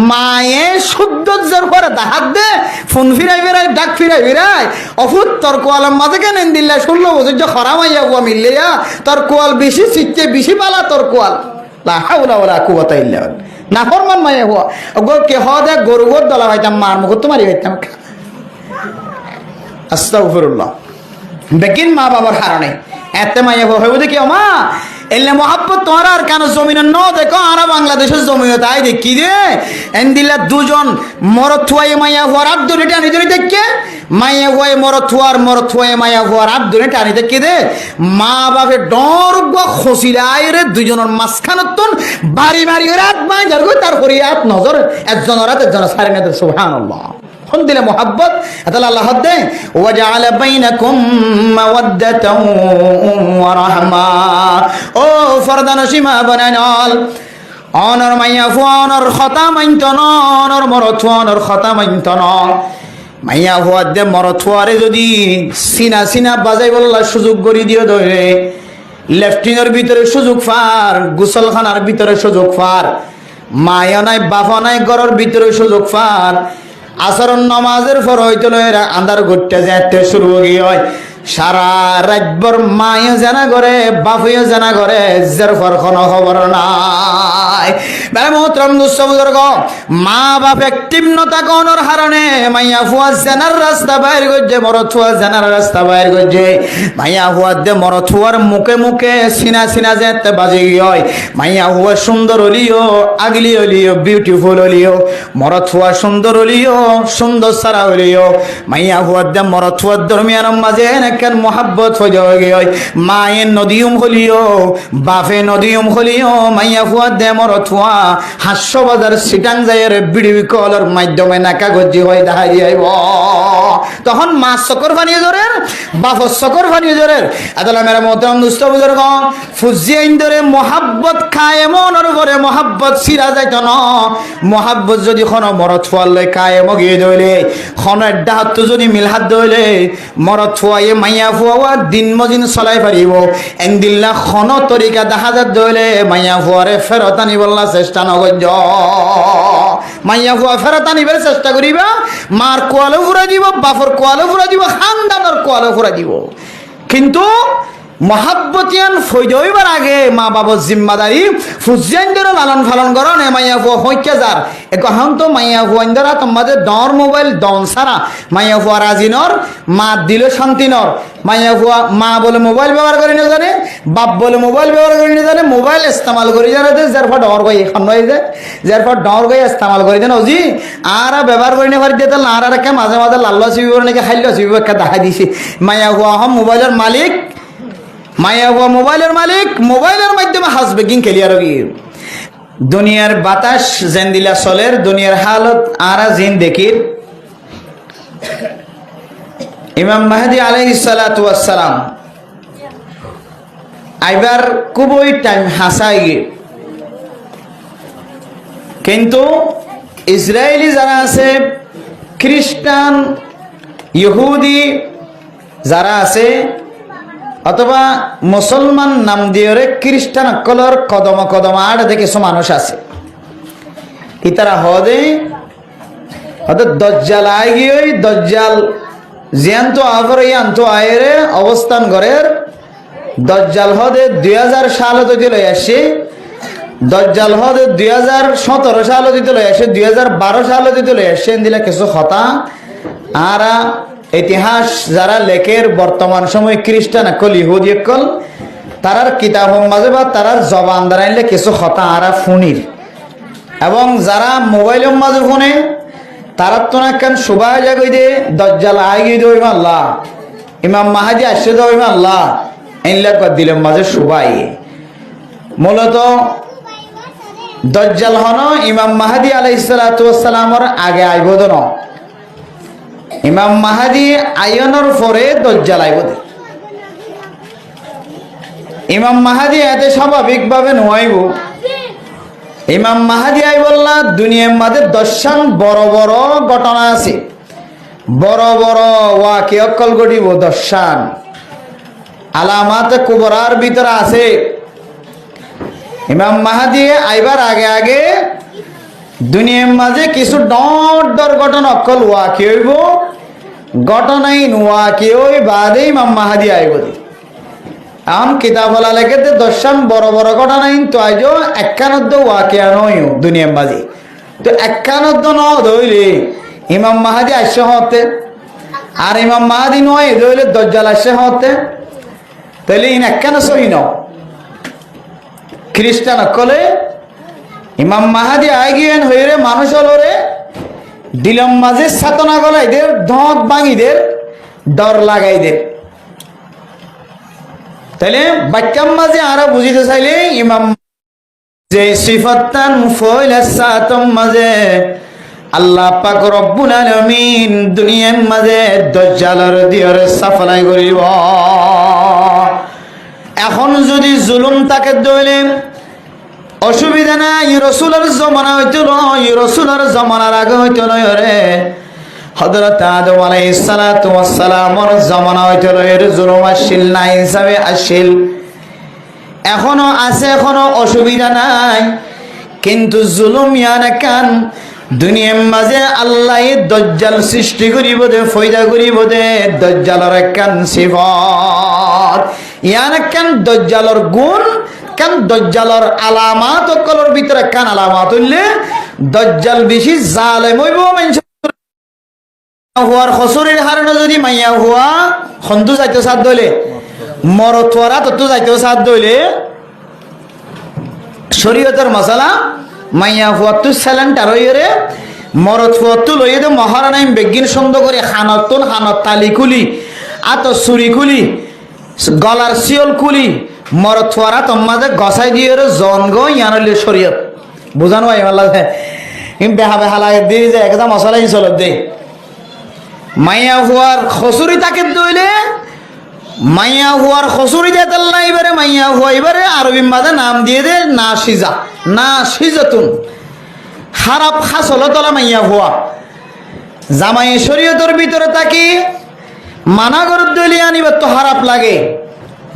মায়ে সৌন্দর্যের পরে হাত দে ফোন ফিরাই বেড়াই ডাক ফিরাই বেড়াই অফুত তোর কোয়ালের মাঝে কেন দিল্লা 16 বছর যে খরা মাইয়া বুয়া মিললে তোর কোয়াল বেশি চিচ্ছে বেশি পালা তোর কোয়াল লা হাওলা ওয়ালা কুওয়াতা ইল্লা বিল্লাহ না ফরমান মাইয়া বুয়া গো কে হদে গরু গর দলা হইতাম মার মুখ তোমারই হইতাম আস্তাগফিরুল্লাহ বেকিন মা বাবার হারণে এতে মাইয়া বুয়া হইব দেখি মা এলে মোহাব্বত তোমার আর কেন জমিনের ন দেখো আরা বাংলাদেশের জমিও তাই দেখি রে এন্দিলা দুজন মরথুয়াই মাইয়া হওয়ার আব্দুল টানি ধরে দেখে মাইয়া হয়ে মরথুয়ার মাইয়া হওয়ার আব্দুল টানি দেখে দে মা বাপে ডর খসিলাই রে দুজনের মাঝখানতন বাড়ি বাড়ি রাত মাই যার তারপরে এক নজর একজনের রাত একজনের সারে না সুবহানাল্লাহ কোন দিলে মোহাব্বত তাহলে আল্লাহ দে ওয়াজআলা বাইনাকুম মাওয়াদ্দাতাও ওয়া রাহমা ও ফরদানসীমা বানানাল অনর মাইয়া ফুয়ানর খতা মাইন্তন অনর মরথুয়ানর খতা মাইন্তন মাইয়া ফুয়ার দে মরথুয়ারে যদি সিনা বাজাই বললা সুযোগ করি দিও ধরে লেফটিনের ভিতরে সুযোগ ফার গোসলখানার ভিতরে সুযোগ ফার মায়া নাই বাফা নাই ঘরের ভিতরে সুযোগ ফার আসরন নামাজের পর হইতে লয়েরা আন্ধার ঘুরতে যাইতে শুরু হয়ে হয় সারা রাতভর মায়ে জানা করে বাপেও জানা করে যার পর কোনো খবর নাই মোহতরম দুঃসমুদ্র মা বাপ একটিমনতা কোনর হারণে মাইয়া ফুয়া জানার রাস্তা বাইর করছে মরথুয়া জানার রাস্তা বাইর করছে মাইয়া ফুয়া দে মরথুয়ার মুখে মুখে সিনা যেতে বাজে হয় মাইয়া হুয়া সুন্দর হলিও আগলি হলিও বিউটিফুল হলিও মরথুয়া সুন্দর হলিও সুন্দর সারা হলিও মাইয়া হুয়া দে মরথুয়ার দরমিয়ানের মাঝে কেন মোহাব্বত হয়ে যাওয়া মায়ের নদীম হলিও বাপে নদীম হলিও মাইয়া ফুয়া দে মরথুয়া হাস্য বাজার সিটাং যাইয়ের বিড়ি কলের মাধ্যমে নাকা গজ্জি হয়ে দেখা যাইব তখন মা চকর ফানিয়ে ধরেন বাপর চকর ফানিয়ে ধরেন আদালা মেরা মোহতরম দুস্থ বুজুর্গ ফুজি আইন ধরে মোহাব্বত খায় এমন করে মোহাব্বত সিরা যাইত ন মোহাব্বত যদি খন মরত ফুয়ালে খায় মগিয়ে ধরলে খনের ডাহাত যদি মিলহাত ধরলে মরত ফুয়াইয়ে মাইয়া ফুয়া দিন মজিন চলাই পারিব এনদিল্লা খন তরিকা দেখা যাত ধরলে মাইয়া ফুয়ারে ফেরত আনিবল্লা চেষ্টা নগর্য মাইয়া ফুয়া ফেরত আনিবার চেষ্টা করিবা মার কোয়ালে ফুরা দিব বাপর কোয়ালে ফুরা দিব খানদানোর কোয়ালে ফুরা দিব কিন্তু মহাব্বতিয়ান ফৈদ হইবার আগে মা বাবার জিম্মাদারি ফুজিয়ানদের লালন পালন করো নে মাইয়া ফুয়া হইকে যার এখন তো মাইয়া ফুয়াইন্দরা তোমাদের দর মোবাইল দন সারা মাইয়া ফুয়া রাজিনর মা দিল শান্তিনর মাইয়া ফুয়া মা বলে মোবাইল ব্যবহার করি না জানে বাপ বলে মোবাইল ব্যবহার করি না জানে মোবাইল ইস্তেমাল করি জানে যার ফর ডর গই এখন হয়ে যায় যার ফর ডর গই ইস্তেমাল করি দেন ওজি আর ব্যবহার করি না পারি দিয়ে তাহলে আর কে মাঝে মাঝে লাল্লা চিবিব নাকি খাইল চিবিব একটা দেখা দিছি মাইয়া ফুয়া হম মোবাইলের মালিক মায়া হুয়া মোবাইলের মালিক মোবাইলের মাধ্যমে হাসবে কিং খেলিয়ার দুনিয়ার বাতাস যেন দিলা চলের দুনিয়ার হালত আরা জিন দেখির ইমাম মাহদি আলাইহিস সালাতু ওয়াস সালাম আইবার খুবই টাইম হাসাই গে কিন্তু ইসরায়েলি যারা আছে খ্রিস্টান ইহুদি যারা আছে অথবা মুসলমান নাম দিয়ে খ্রিস্টান কলর কদম আট দেখে কিছু মানুষ আছে ইতারা হদে দজ্জাল আয় গিয়ে দজ্জাল জিয়ান্ত আফরে আন্ত আয়েরে অবস্থান করের দজ্জাল হদে 2000 সাল যদি লই আসে দজ্জাল হদে 2017 সাল যদি লই আসে 2012 সাল যদি লই আসে দিলে কিছু কথা আর ইতিহাস যারা লেখের বর্তমান সময় খ্রিস্টান কল ইহুদি কল তারার কিতাব মাঝে বা তারার জবান দাঁড়াইলে কিছু কথা আরা ফুনির এবং যারা মোবাইলের মাঝে ফোনে তারা তো না কেন সুবাহ জাগই দে দজ্জাল আয় গিয়ে দেব আল্লাহ ইমাম মাহাদি আসে দেব আল্লাহ এনলা কর দিলের মাঝে সুবাই মূলত দজ্জাল হন ইমাম মাহাদি আলাইহিস সালাতু ওয়াস সালামের আগে আইবদ ন ইমাম মাহাদি আয়নের পরে দজ্জাল আইব ইমাম মাহাদি এতে স্বাভাবিকভাবে নয় ইমাম মাহাদি আই বললা দুনিয়ার মাঝে 10 বড় বড় ঘটনা আছে বড় বড় ওয়াকি অকল ঘটিব 10 আলামাত কুবরার ভিতরে আছে ইমাম মাহাদি আইবার আগে আগে দুনিয়ার মাঝে কিছু ডর ডর ঘটনা অকল ওয়া কি হইব ঘটনাই নোয়া কি ওই বাদে ইমাম মাহাদি আইব আম কিতাব লেখেতে দশাম বড় বড় ঘটনা তো আজ একানদ্দ ওয়াকিয়া নয় দুনিয়ার মাঝে তো একানদ্দ ন ধইলে ইমাম মাহাদি আসছে হতে আর ইমাম মাহাদি নয় ধইলে দজ্জাল আসছে হতে তাহলে ইন একান সহি ন খ্রিস্টান কলে ইমাম মাহাদি আগিয়েন হইরে মানুষ হলরে দিলম মাঝে সাতনা গলাইদের ধক ভাঙিদের ডর লাগাইদের তাইলে বাক্যাম মাঝে আরো বুঝিতে চাইলে ইমাম যে সিফাতান ফয়লা সাতম মাঝে আল্লাহ পাক রব্বুল আলামিন দুনিয়ার মাঝে দজ্জালের দিয়র সাফলাই করিব এখন যদি জুলুম তাকে দইলে অসুবিধা নাই রাসূলের জমানা হইতো নয় রাসূলের জমানার আগে হইতো নয় রে হযরত আদম আলাইহিস সালাতু ওয়াস সালামের জমানা হইতো এর জুলুম আসিল না হিসাবে আসিল এখনো আছে এখনো অসুবিধা নাই কিন্তু জুলুম ইয়ানা কান দুনিয়ার মাঝে আল্লাহ দজ্জাল সৃষ্টি করিব দে ফয়দা করিব দে দজ্জালের কান সিফাত ইয়ানা কান দজ্জালের গুণ কান দজ্জালের আলামাত কলর ভিতরে কান আলামাত হইলে দজ্জাল বেশি জালেম হইব মানুষ হওয়ার খসরের হারণে যদি মাইয়া হুয়া খন্দু যাইতে সাথ দইলে মরতওয়ারা তত যাইতে সাথ দইলে শরীয়তের মশালা মাইয়া হুয়া তু স্যালেন্টার হইরে মরত হুয়া তু লইয়ে দে মহারানাইম বেগিন সন্দ করে খানতন খানত তালি খুলি আত চুরি খুলি গলার শিয়ল খুলি মরত হুয়ারা তোমাদের গসাই দিয়ে জন গো ইয়ানলে শরীয়ত বুঝানো হয় মাল্লা বেহা বেহা লাগে দিয়ে যে একটা মশলাই চলত দে মাইয়া হুয়ার খসুরি তাকে দইলে মাইয়া হুয়ার খসুরি দেয় আল্লাহ এবারে মাইয়া হুয়া এবারে আরবি মাঝে নাম দিয়ে দে না সিজা না সিজাতুন খারাপ খাসল তলা মাইয়া হুয়া জামাই শরীয়তের ভিতরে তাকি মানা করে দইলে আনিবার তো খারাপ লাগে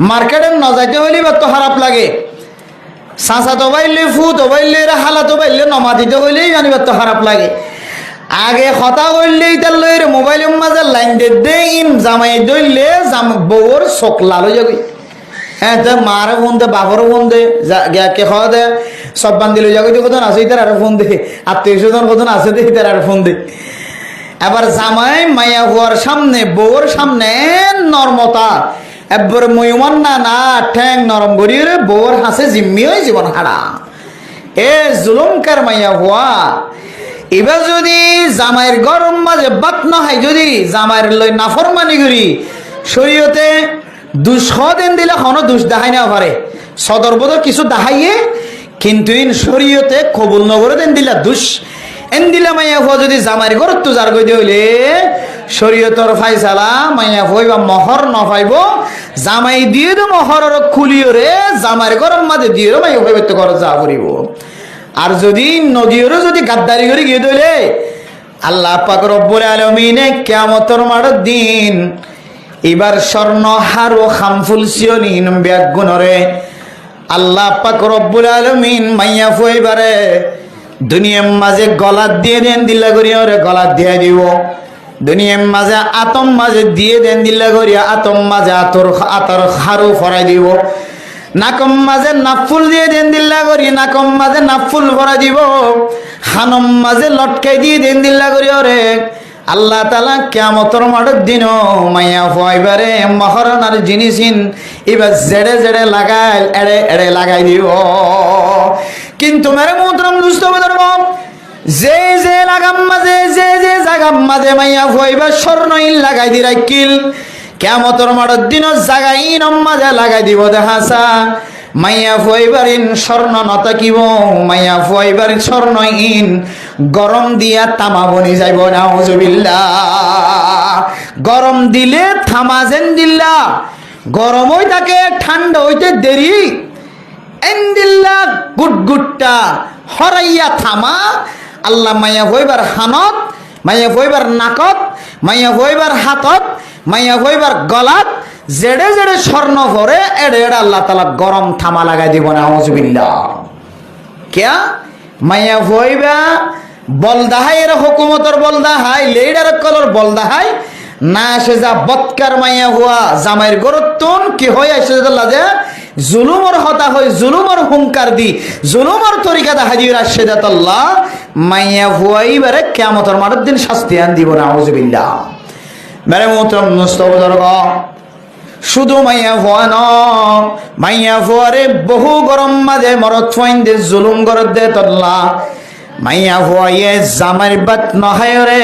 মার্কেটে ন যাইতে হইলে বা তো খারাপ লাগে চাচা তো বাইলে ফু তো বাইলে হালা তো বাইলে নমা দিতে হইলেই আনিবার তো খারাপ লাগে আগে কথা কইলে ইতার লইর মোবাইলের মাঝে লাইন দে ইন জামাই দইলে বউর চোখ লাল হয়ে যাবে হ্যাঁ তো মার ফোন দে বাপর ফোন দে কে খাওয়া দে সব বান্ধি লই যাবে কত আছে ইতার আর ফোন দে আত্মীয় স্বজন কত আছে দে ইতার আর ফোন দে এবার জামাই মাইয়া হওয়ার সামনে বউর সামনে নরমতা এবার ময়মান না না ঠ্যাং নরম করি রে বউর হাসে জিম্মি হয়ে জীবন হারা এ জুলুমকার মাইয়া হওয়া এবার যদি জামাইয়ের গরম মাঝে বাত না হয় যদি জামাইয়ের লই নাফরমানি করি শরীয়তে দুঃখ দিন দিলে কোনো দুষ দেখাই না পারে সদর বদর কিছু দেখাইয়ে কিন্তু ইন শরীয়তে কবুল নগরে দেন দিলা দুষ এন দিলা মাইয়া হওয়া যদি জামাইয়ের গরত তো যার গই হইলে শরীয়তর ফাইসালা মাইয়া হই বা মহর ন পাইব জামাই দিয়ে দো মহরের খুলিও রে জামাইয়ের গরম মাঝে দিয়ে মাইয়া হইবে তো ঘর যা করিব আর যদি নদীরও যদি গাদ্দারি করে গিয়ে দিলে আল্লাহ পাক রব্বুল আলামিনে কিয়ামতের মাঠের দিন এবার স্বর্ণ হার ও খামফুল সিয়নিন ব্যাগুনরে আল্লাহ পাক রব্বুল আলামিন মাইয়া ফইবারে দুনিয়ার মাঝে গলা দিয়ে দেন দিল্লা করিয়া রে গলা দিয়ে দিব দুনিয়ার মাঝে আতম মাঝে দিয়ে দেন দিল্লা করিয়া আতম মাঝে আতর হারু ফরাই দিব নাকম মাঝে নাফুল দিয়ে দেন দিল্লা করি নাকম মাঝে নাফুল ভরা দিব হানম মাঝে লটকাই দিয়ে দেন দিল্লা করি ওরে আল্লাহ তাআলা কিয়ামতের মাঠের দিন মাইয়া ফয়বারে মহরনার জিনিসিন এবার জেড়ে জেড়ে লাগাই এড়ে এড়ে লাগাই দিব কিন্তু মেরে মোহতরম দুস্থ ধর্ম যে যে লাগাম মাঝে যে যে জাগাম মাঝে মাইয়া ফয়বার স্বর্ণইল লাগাই দি রাখিল কিয়ামতের মাঠের দিন জাগাই মাঝে লাগাই দিব দেখাসা মাইয়া ফয়বারিন স্বর্ণ নতাকিব মাইয়া ফয়বারিন স্বর্ণ ইন গরম দিয়া তামা বনি যাইব নাউজুবিল্লাহ গরম দিলে থামা যেন দিল্লা গরম হই থাকে ঠান্ডা হইতে দেরি এন্দিল্লা গুটগুটটা হরাইয়া থামা আল্লাহ মাইয়া ফয়বার হানত মাইয়া ফয়বার নাকত মাইয়া ফয়বার হাতত মাইয়া ফয়বার গলাত জেড়ে জেড়ে স্বর্ণ ভরে এড়ে এড়ে আল্লাহ তাআলা গরম থামা লাগাই দিব নাউজুবিল্লাহ কিয়া মাইয়া ভইবা বলদাহাই এর হুকুমতর বলদাহাই লেডার কলর বলদাহাই না সে যা বৎকার মাইয়া হুয়া জামাইর গরত্তন কি হয় আসে যে জুলুমর হতা হয় জুলুমর হুঙ্কার দি জুলুমর তরিকা হাজির আসে আল্লাহ মাইয়া হুয়াইবারে কিয়ামতের মাঠের দিন শাস্তি আন দিব না আউযুবিল্লাহ। মেরে মোহতরম মুস্তাফাজর্গ শুধু মাইয়া ভুয়া ন মাইয়া ভুয়ারে বহু গরম মাঝে মরত ফাইন দে জুলুম গরত দে তল্লা মাইয়া ভুয়াইয়ে জামার বাত নহায় রে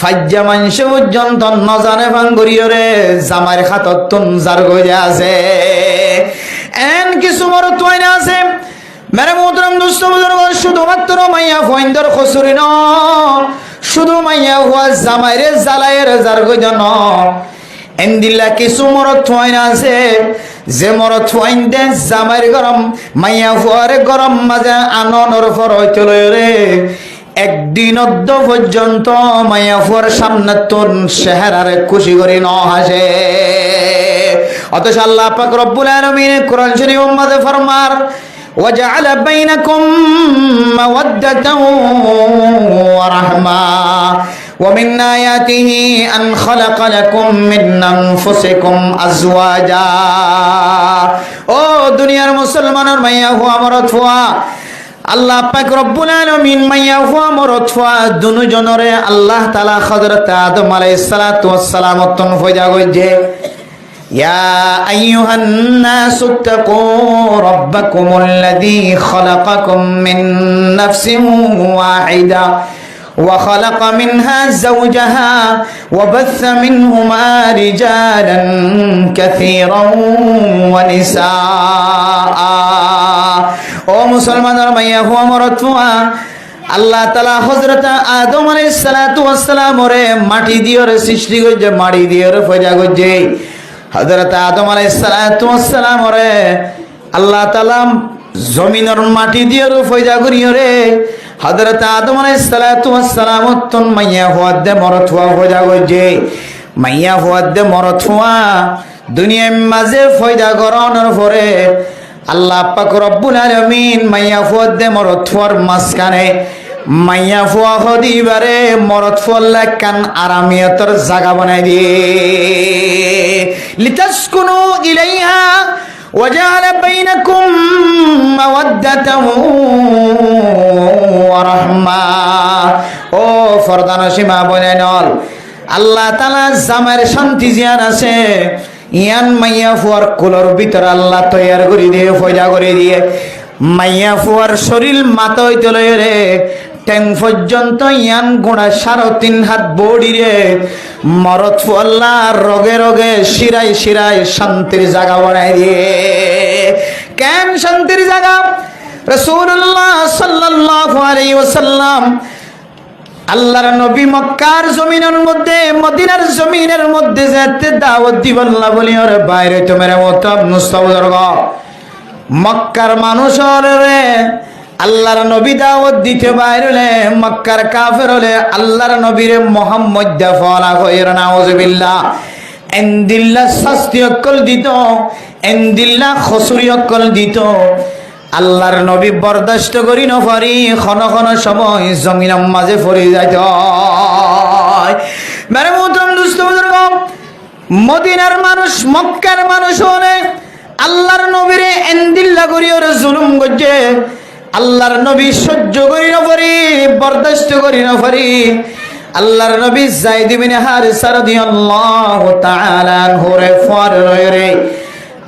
ফাজ্জা মানসে পর্যন্ত নজানে ভাঙ্গুরিও রে জামার খাতত তুন জার গইরে আছে এন কিছু মরত ফাইন আছে মেরে মোহতরম মুস্তাফাজর্গ শুধুমাত্র মাইয়া ফাইন্দর খসুরি ন শুধু মাইয়া ভুয়া জামাইরে জ্বালায়ের জার গইরে ন এন্দিল্লা কিছু মরত থুয়াইন আছে যে মরত থুয়াইন দে জামাইর গরম মাইয়া ফুয়ারে গরম মাঝে আনন্দর ফর হইতে রে একদিন অদ্য পর্যন্ত মাইয়া ফুয়ার সামনে তোর চেহারারে খুশি করি ন হাসে। অথচ আল্লাহ পাক রব্বুল আলামিন কোরআন শরীফ মধ্যে ফরমার وجعل بينكم مودة ورحمة ومن آياته أن خلق لكم من أنفسكم أزواجا ও দুনিয়ার মুসলমানের মাইয়া হুয়া মরত হুয়া আল্লাহ পাক রব্বুল আলামিন মাইয়া হুয়া মরত হুয়া দুজনরে আল্লাহ তাআলা হযরত আদম আলাইহিস সালাতু ওয়াস সালাম তন ফয়দা গইছে يا أيها الناس اتقوا ربكم الذي خلقكم من نفس واحدة وخلق منها زوجها وبث منهما رجالا كثيرا ونساء او مسلمان رميا هو مرتوا আল্লাহ তাআলা হযরত আদম আলাইহিস সালাতু ওয়াস সালাম রে মাটি দিয়ে সৃষ্টি করেছে মাটি দিয়ে ফয়দা করেছে হযরত আদম আলাইহিস সালাতু ওয়াস সালাম রে আল্লাহ তাআলা জমিনের মাটি দিয়ে ফয়দা করিও রে হযরত আদম আলাইহিস সালাতু ওয়াস সালাম তন মাইয়া হুয়াদে মরত হুয়া ফয়দা কইছে মাইয়া হুয়াদে মরত হুয়া দুনিয়ার মাঝে ফয়দা করানোর পরে আল্লাহ পাক রব্বুল আলামিন মাইয়া হুয়াদে মরত হুয়ার মাঝখানে মাইয়া ফুয়া হদিবারে মরত ফুয়াল্লা কান আরামিয়তর জায়গা বানাই দিয়ে লিতাসকুনু ইলাইহা ওয়াজআলা বাইনাকুম মাওয়াদ্দাতাও ওয়া রাহমা ও ফরদান সীমা বলেনল আল্লাহ তাআলা জামার শান্তি জিয়ান আছে ইয়ান মাইয়া ফুয়ার কুলর ভিতর আল্লাহ তৈয়ার করে দিয়ে ফয়দা করে দিয়ে মাইয়া ফুয়ার শরীর মাথা হইতে লয় রে ট্যাং পর্যন্ত ইয়ান গোড়া 3.5 হাত বডি রে মরত ফুয়াল্লা রগে রগে শিরায় শিরায় শান্তির জায়গা বানাই দিয়ে কেন শান্তির জায়গা রাসূলুল্লাহ সাল্লাল্লাহু আলাইহি ওয়াসাল্লাম আল্লাহর নবী মক্কার জমিনের মধ্যে মদিনার জমিনের মধ্যে যেতে দাওয়াত দিবাল্লাহ বলি ওরে বাইরে তো মেরে মত মুস্তাফাজর্গ মক্কার মানুষের রে আল্লাহর নবী দাওয়াত দিতে বাইরে মক্কার কাফের হলে আল্লাহর নবীর মুহাম্মদ দাফলা কইরা নাউজুবিল্লাহ এন্দিল্লা শাস্তি অকল দিত এন্দিল্লা খসুরি অকল দিত আল্লাহর নবী বরদাস্ত করি না পারি খন খন সময় জমিনের মাঝে পড়ে যাইত মেরে মুহতরম দোস্ত বুজুর্গ মদিনার মানুষ মক্কার মানুষ হলে আল্লাহর নবীরে এন্দিল্লা করি ওরে জুলুম করছে আল্লাহর নবী সহ্য করি না পারি বরদাস্ত করি না পারি আল্লাহর নবী যায়েদ ইবনে হারিসা রাদিয়াল্লাহু তাআলা আনহু রে ফররে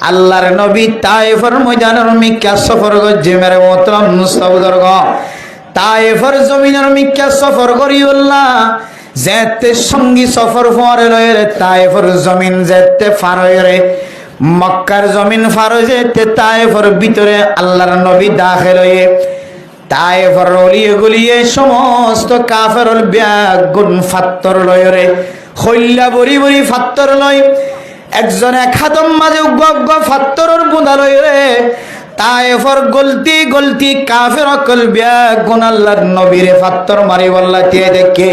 আল্লাহর নবী তায়েফের ময়দানের মিক্কা সফর করছে মেরে মোহতরম মুস্তাফাজর্গ তায়েফের জমিনের মিক্কা সফর করিউল্লাহ যেতে সঙ্গী সফর ফরে লয়ে তায়েফের জমিন যেতে ফাররে মক্কার জমিন ফারো যেতে তায়েফের ভিতরে আল্লাহর নবী দাখিল হয়ে তায়েফের অলিয়ে গলিয়ে সমস্ত কাফের ব্যাগ গুণ ফাত্তর লয়ে রে খৈল্লা বরি বরি ফাত্তর লয় একজন এক হাতম মাঝে উগ্র ফাত্তরের বুঁদা লয়ে রে তায়েফের গলতি গলতি কাফের অকল ব্যাগ গুণ আল্লাহর নবীরে ফাত্তর মারি বল্লা দিয়ে দেখে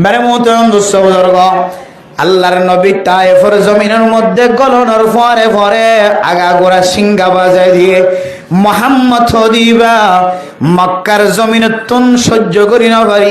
মেরে মোহতরম দুঃসবুজর্গ আল্লাহর নবী তায়েফের জমিনের মধ্যে গলনের পরে পরে আগাগোড়া সিঙ্গা বাজায় দিয়ে মোহাম্মদ হদিবা মক্কার জমিনে তুন সহ্য করি না পারি